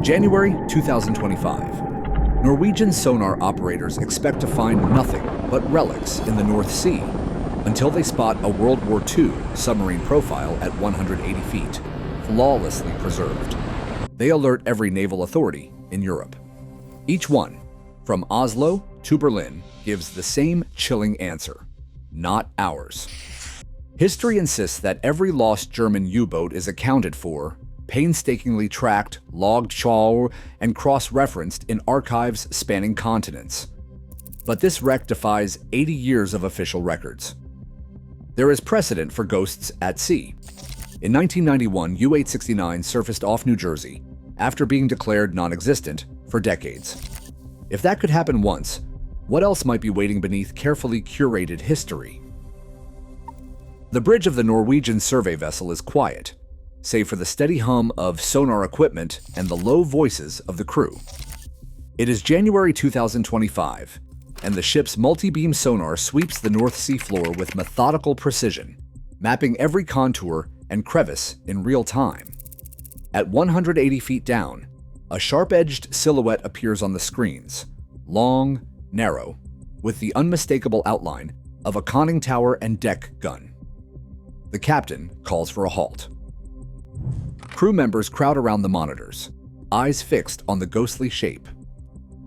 January 2025. Norwegian sonar operators expect to find nothing but relics in the North Sea until they spot a World War II submarine profile at 180 feet, flawlessly preserved. They alert every naval authority in Europe. Each one, from Oslo to Berlin, gives the same chilling answer: not ours. History insists that every lost German U-boat is accounted for, painstakingly tracked, logged, and cross-referenced in archives spanning continents. But this wreck defies 80 years of official records. There is precedent for ghosts at sea. In 1991, U-869 surfaced off New Jersey after being declared non-existent for decades. If that could happen once, what else might be waiting beneath carefully curated history? The bridge of the Norwegian survey vessel is quiet, save for the steady hum of sonar equipment and the low voices of the crew. It is January 2025, and the ship's multi-beam sonar sweeps the North Sea floor with methodical precision, mapping every contour and crevice in real time. At 180 feet down, a sharp-edged silhouette appears on the screens, long, narrow, with the unmistakable outline of a conning tower and deck gun. The captain calls for a halt. Crew members crowd around the monitors, eyes fixed on the ghostly shape.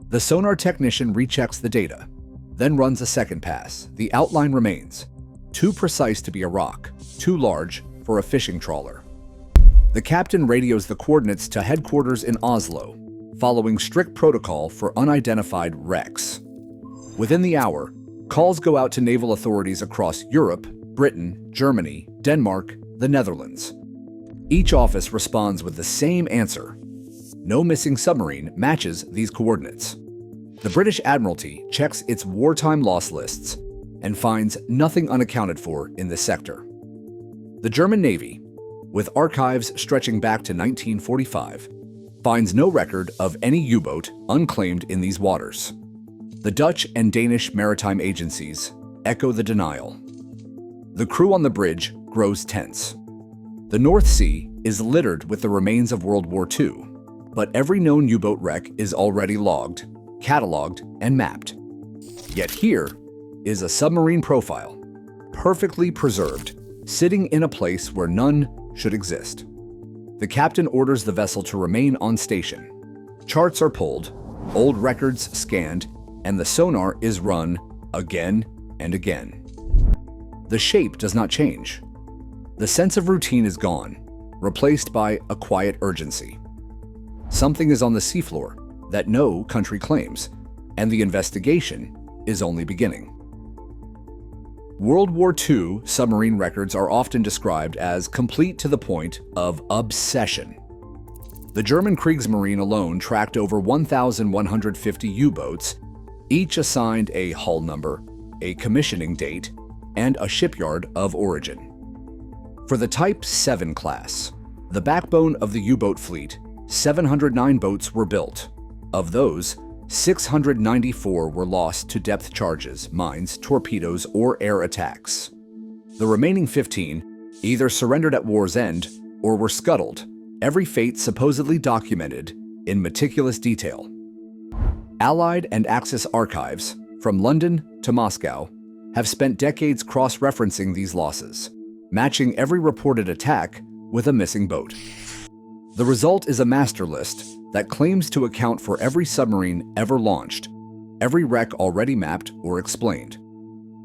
The sonar technician rechecks the data, then runs a second pass. The outline remains, too precise to be a rock, too large for a fishing trawler. The captain radios the coordinates to headquarters in Oslo, following strict protocol for unidentified wrecks. Within the hour, calls go out to naval authorities across Europe, Britain, Germany, Denmark, the Netherlands. Each office responds with the same answer. No missing submarine matches these coordinates. The British Admiralty checks its wartime loss lists and finds nothing unaccounted for in this sector. The German Navy, with archives stretching back to 1945, finds no record of any U-boat unclaimed in these waters. The Dutch and Danish maritime agencies echo the denial. The crew on the bridge grows tense. The North Sea is littered with the remains of World War II, but every known U-boat wreck is already logged, cataloged, and mapped. Yet here is a submarine profile, perfectly preserved, sitting in a place where none should exist. The captain orders the vessel to remain on station. Charts are pulled, old records scanned, and the sonar is run again and again. The shape does not change. The sense of routine is gone, replaced by a quiet urgency. Something is on the seafloor that no country claims, and the investigation is only beginning. World War II submarine records are often described as complete to the point of obsession. The German Kriegsmarine alone tracked over 1,150 U-boats, each assigned a hull number, a commissioning date, and a shipyard of origin. For the Type 7 class, the backbone of the U-boat fleet, 709 boats were built. Of those, 694 were lost to depth charges, mines, torpedoes, or air attacks. The remaining 15 either surrendered at war's end or were scuttled, every fate supposedly documented in meticulous detail. Allied and Axis archives, from London to Moscow, have spent decades cross-referencing these losses, matching every reported attack with a missing boat. The result is a master list that claims to account for every submarine ever launched, every wreck already mapped or explained.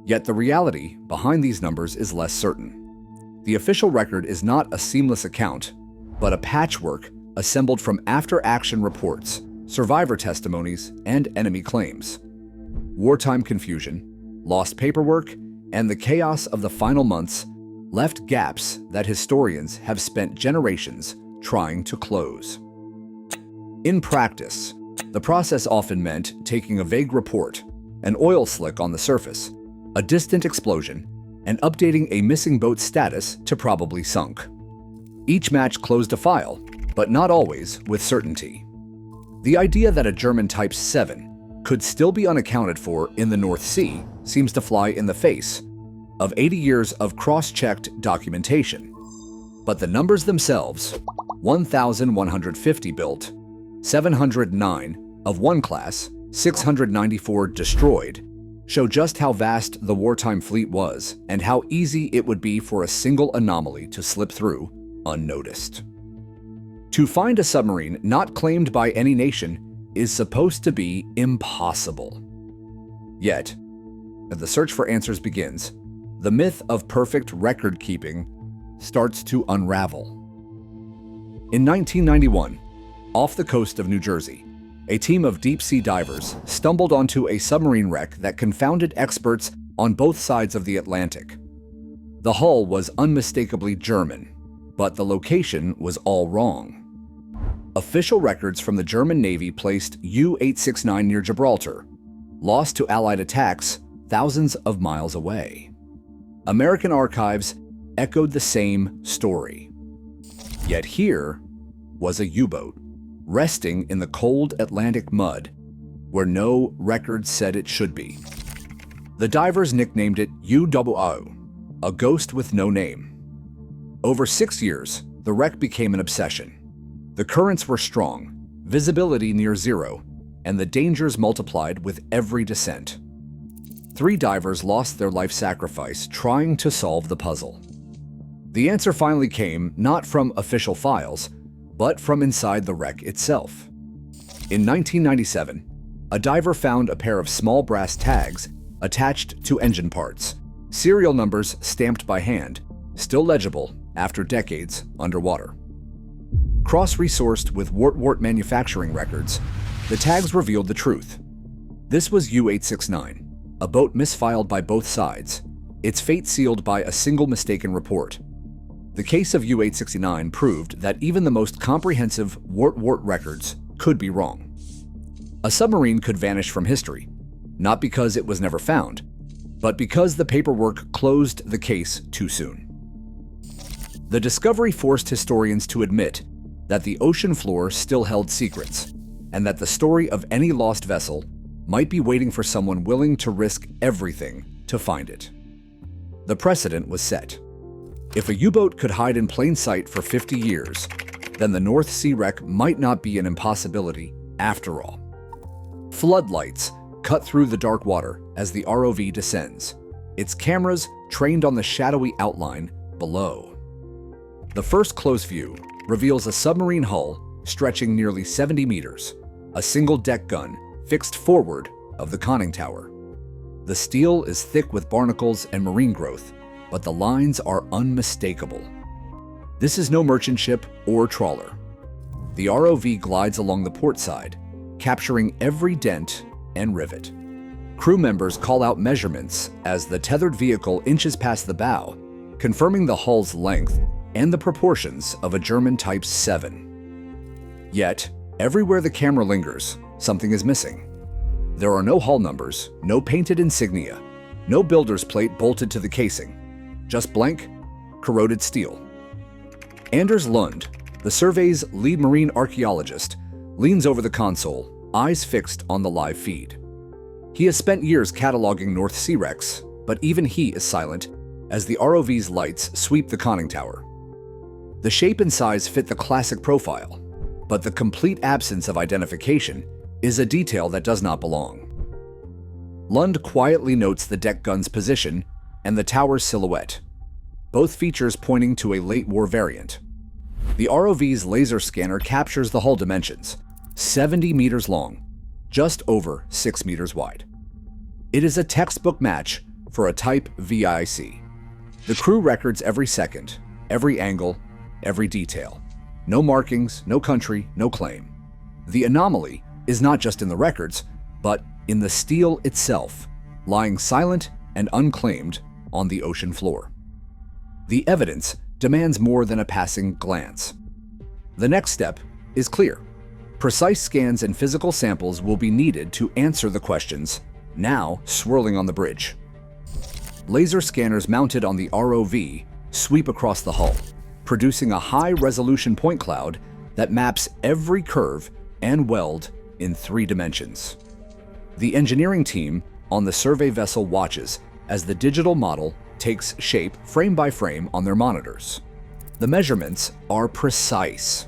Yet the reality behind these numbers is less certain. The official record is not a seamless account, but a patchwork assembled from after-action reports, survivor testimonies, and enemy claims. Wartime confusion, lost paperwork, and the chaos of the final months left gaps that historians have spent generations trying to close. In practice, the process often meant taking a vague report, an oil slick on the surface, a distant explosion, and updating a missing boat's status to probably sunk. Each match closed a file, but not always with certainty. The idea that a German Type 7 could still be unaccounted for in the North Sea seems to fly in the face of 80 years of cross-checked documentation. But the numbers themselves, 1,150 built, 709 of one class, 694 destroyed, show just how vast the wartime fleet was and how easy it would be for a single anomaly to slip through unnoticed. To find a submarine not claimed by any nation is supposed to be impossible. Yet, as the search for answers begins, the myth of perfect record-keeping starts to unravel. In 1991, off the coast of New Jersey, a team of deep-sea divers stumbled onto a submarine wreck that confounded experts on both sides of the Atlantic. The hull was unmistakably German, but the location was all wrong. Official records from the German Navy placed U-869 near Gibraltar, lost to Allied attacks thousands of miles away. American archives echoed the same story. Yet here was a U-boat, resting in the cold Atlantic mud where no record said it should be. The divers nicknamed it UWO, a ghost with no name. Over 6 years, the wreck became an obsession. The currents were strong, visibility near zero, and the dangers multiplied with every descent. 3 divers lost their life sacrifice trying to solve the puzzle. The answer finally came not from official files, but from inside the wreck itself. In 1997, a diver found a pair of small brass tags attached to engine parts, serial numbers stamped by hand, still legible after decades underwater. Cross-resourced with Wart manufacturing records, the tags revealed the truth. This was U-869, a boat misfiled by both sides, its fate sealed by a single mistaken report. The case of U-869 proved that even the most comprehensive Wart records could be wrong. A submarine could vanish from history, not because it was never found, but because the paperwork closed the case too soon. The discovery forced historians to admit that the ocean floor still held secrets, and that the story of any lost vessel might be waiting for someone willing to risk everything to find it. The precedent was set. If a U-boat could hide in plain sight for 50 years, then the North Sea wreck might not be an impossibility after all. Floodlights cut through the dark water as the ROV descends, its cameras trained on the shadowy outline below. The first close view reveals a submarine hull stretching nearly 70 meters, a single deck gun fixed forward of the conning tower. The steel is thick with barnacles and marine growth, but the lines are unmistakable. This is no merchant ship or trawler. The ROV glides along the port side, capturing every dent and rivet. Crew members call out measurements as the tethered vehicle inches past the bow, confirming the hull's length and the proportions of a German Type 7. Yet, everywhere the camera lingers, something is missing. There are no hull numbers, no painted insignia, no builder's plate bolted to the casing, just blank, corroded steel. Anders Lund, the survey's lead marine archaeologist, leans over the console, eyes fixed on the live feed. He has spent years cataloging North Sea wrecks, but even he is silent as the ROV's lights sweep the conning tower. The shape and size fit the classic profile, but the complete absence of identification is a detail that does not belong. Lund quietly notes the deck gun's position and the tower's silhouette, both features pointing to a late war variant. The ROV's laser scanner captures the hull dimensions, 70 meters long, just over 6 meters wide. It is a textbook match for a Type VIC. The crew records every second, every angle, every detail. No markings, no country, no claim. The anomaly is not just in the records, but in the steel itself, lying silent and unclaimed on the ocean floor. The evidence demands more than a passing glance. The next step is clear. Precise scans and physical samples will be needed to answer the questions now swirling on the bridge. Laser scanners mounted on the ROV sweep across the hull, producing a high-resolution point cloud that maps every curve and weld in 3 dimensions. The engineering team on the survey vessel watches as the digital model takes shape frame by frame on their monitors. The measurements are precise.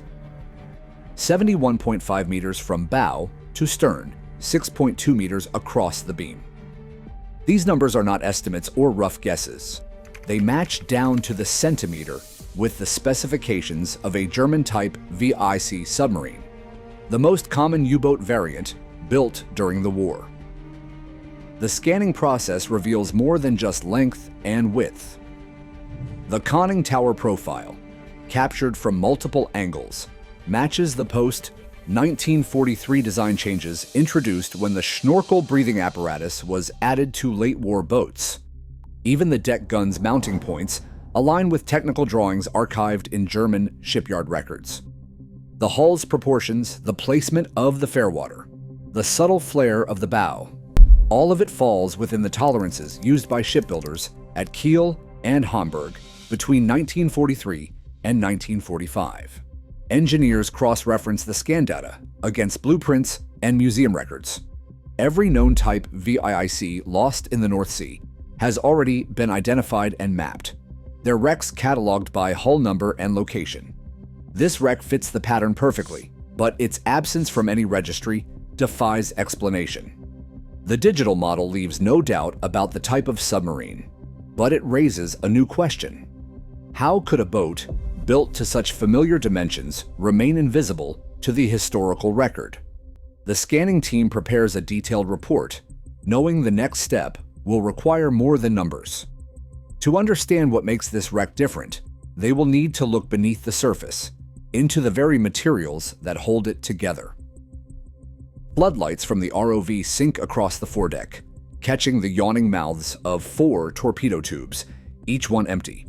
71.5 meters from bow to stern, 6.2 meters across the beam. These numbers are not estimates or rough guesses. They match down to the centimeter with the specifications of a German-type WWII submarine, the most common U-boat variant built during the war. The scanning process reveals more than just length and width. The conning tower profile, captured from multiple angles, matches the post-1943 design changes introduced when the schnorkel breathing apparatus was added to late-war boats. Even the deck gun's mounting points align with technical drawings archived in German shipyard records. The hull's proportions, the placement of the fairwater, the subtle flare of the bow, all of it falls within the tolerances used by shipbuilders at Kiel and Hamburg between 1943 and 1945. Engineers cross-reference the scan data against blueprints and museum records. Every known type WWII lost in the North Sea has already been identified and mapped, their wrecks cataloged by hull number and location. This wreck fits the pattern perfectly, but its absence from any registry defies explanation. The digital model leaves no doubt about the type of submarine, but it raises a new question. How could a boat built to such familiar dimensions remain invisible to the historical record? The scanning team prepares a detailed report, knowing the next step will require more than numbers. To understand what makes this wreck different, they will need to look beneath the surface, into the very materials that hold it together. Floodlights from the ROV sink across the foredeck, catching the yawning mouths of 4 torpedo tubes, each one empty,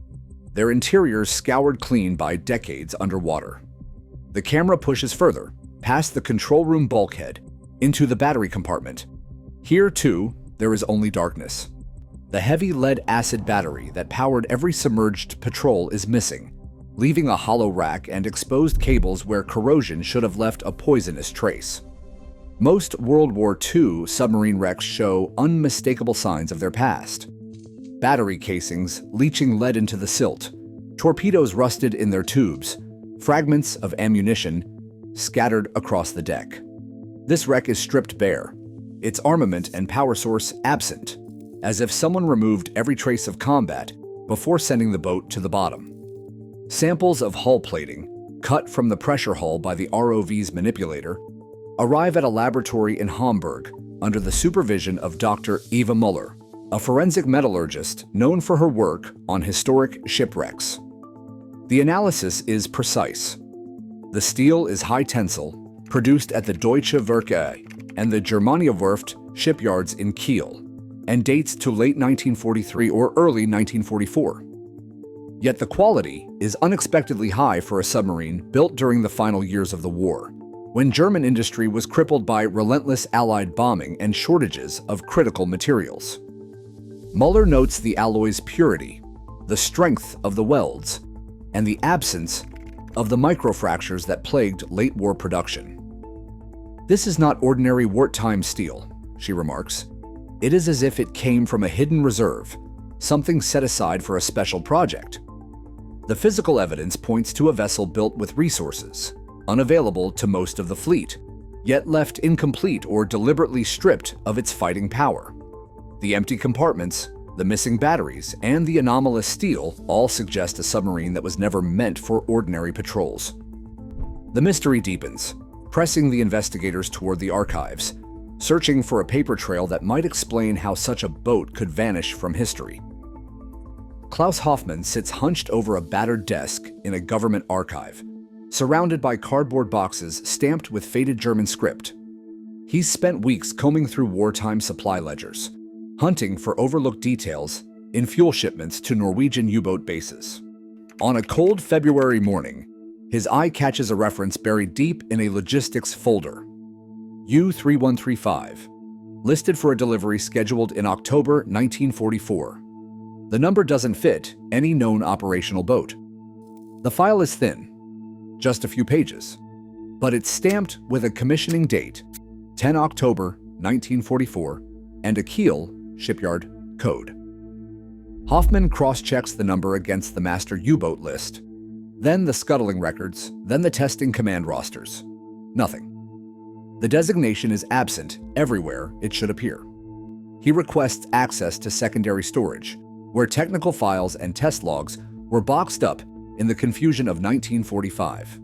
their interiors scoured clean by decades underwater. The camera pushes further, past the control room bulkhead, into the battery compartment. Here, too, there is only darkness. The heavy lead-acid battery that powered every submerged patrol is missing, leaving a hollow rack and exposed cables where corrosion should have left a poisonous trace. Most World War II submarine wrecks show unmistakable signs of their past. Battery casings leaching lead into the silt, torpedoes rusted in their tubes, fragments of ammunition scattered across the deck. This wreck is stripped bare, its armament and power source absent, as if someone removed every trace of combat before sending the boat to the bottom. Samples of hull plating, cut from the pressure hull by the ROV's manipulator, arrive at a laboratory in Hamburg under the supervision of Dr. Eva Muller, a forensic metallurgist known for her work on historic shipwrecks. The analysis is precise. The steel is high tensile, produced at the WWWII and the Germaniawerft shipyards in Kiel, and dates to late 1943 or early 1944. Yet the quality is unexpectedly high for a submarine built during the final years of the war, when German industry was crippled by relentless Allied bombing and shortages of critical materials. Muller notes the alloy's purity, the strength of the welds, and the absence of the microfractures that plagued late-war production. "This is not ordinary wartime steel," she remarks. "It is as if it came from a hidden reserve, something set aside for a special project." The physical evidence points to a vessel built with resources, unavailable to most of the fleet, yet left incomplete or deliberately stripped of its fighting power. The empty compartments, the missing batteries, and the anomalous steel all suggest a submarine that was never meant for ordinary patrols. The mystery deepens, pressing the investigators toward the archives, searching for a paper trail that might explain how such a boat could vanish from history. Klaus Hoffmann sits hunched over a battered desk in a government archive, surrounded by cardboard boxes stamped with faded German script. He's spent weeks combing through wartime supply ledgers, hunting for overlooked details in fuel shipments to Norwegian U-boat bases. On a cold February morning, his eye catches a reference buried deep in a logistics folder. U-3135, listed for a delivery scheduled in October 1944. The number doesn't fit any known operational boat. The file is thin, just a few pages, but it's stamped with a commissioning date, 10 October 1944, and a Kiel shipyard code. Hoffmann cross-checks the number against the master U-boat list, then the scuttling records, then the testing command rosters. Nothing. The designation is absent everywhere it should appear. He requests access to secondary storage, where technical files and test logs were boxed up in the confusion of 1945.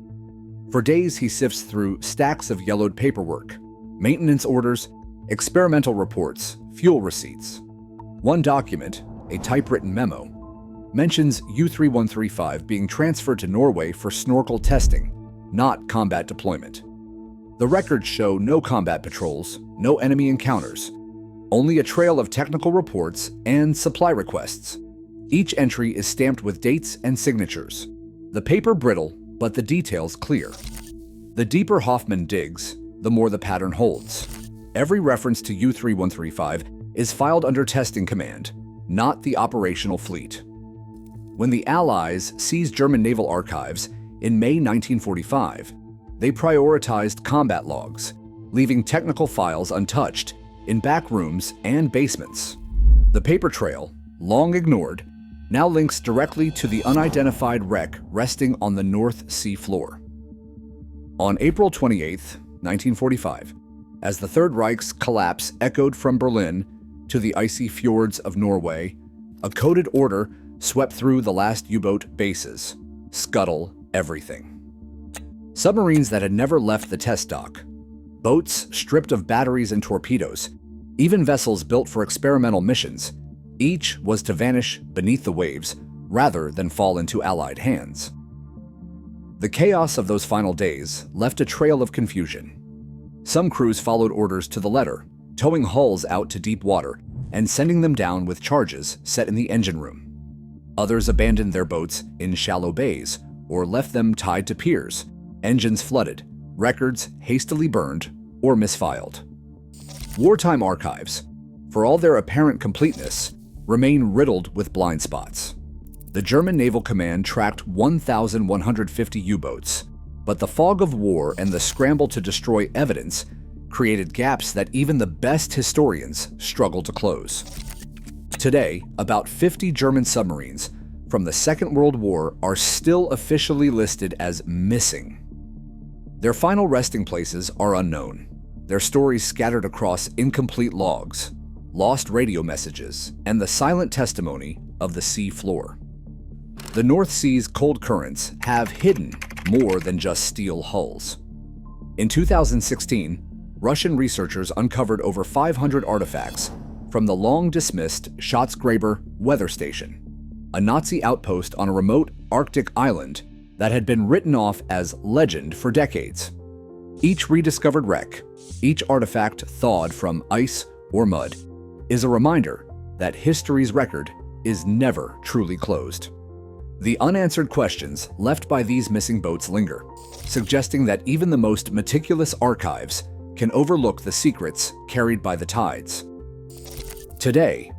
For days, he sifts through stacks of yellowed paperwork, maintenance orders, experimental reports, fuel receipts. One document, a typewritten memo, mentions U-3135 being transferred to Norway for snorkel testing, not combat deployment. The records show no combat patrols, no enemy encounters, only a trail of technical reports and supply requests. Each entry is stamped with dates and signatures. The paper brittle, but the details clear. The deeper Hoffman digs, the more the pattern holds. Every reference to U-3135 is filed under testing command, not the operational fleet. When the Allies seized German naval archives in May 1945, they prioritized combat logs, leaving technical files untouched in back rooms and basements. The paper trail, long ignored, now links directly to the unidentified wreck resting on the North Sea floor. On April 28, 1945, as the Third Reich's collapse echoed from Berlin to the icy fjords of Norway, a coded order swept through the last U-boat bases: scuttle everything. Submarines that had never left the test dock, boats stripped of batteries and torpedoes, even vessels built for experimental missions, each was to vanish beneath the waves rather than fall into Allied hands. The chaos of those final days left a trail of confusion. Some crews followed orders to the letter, towing hulls out to deep water and sending them down with charges set in the engine room. Others abandoned their boats in shallow bays or left them tied to piers, engines flooded, records hastily burned or misfiled. Wartime archives, for all their apparent completeness, remain riddled with blind spots. The German Naval Command tracked 1,150 U-boats, but the fog of war and the scramble to destroy evidence created gaps that even the best historians struggle to close. Today, about 50 German submarines from the Second World War are still officially listed as missing. Their final resting places are unknown, their stories scattered across incomplete logs, lost radio messages, and the silent testimony of the sea floor. The North Sea's cold currents have hidden more than just steel hulls. In 2016, Russian researchers uncovered over 500 artifacts from the long-dismissed Schatzgräber weather station, a Nazi outpost on a remote Arctic island that had been written off as legend for decades. Each rediscovered wreck, each artifact thawed from ice or mud, is a reminder that history's record is never truly closed. The unanswered questions left by these missing boats linger, suggesting that even the most meticulous archives can overlook the secrets carried by the tides. Today,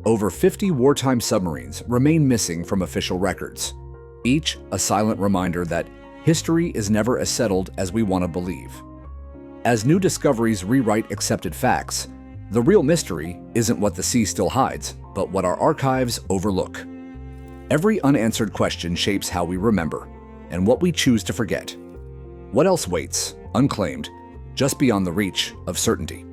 over 50 wartime submarines remain missing from official records, each a silent reminder that history is never as settled as we want to believe. As new discoveries rewrite accepted facts, the real mystery isn't what the sea still hides, but what our archives overlook. Every unanswered question shapes how we remember and what we choose to forget. What else waits, unclaimed, just beyond the reach of certainty?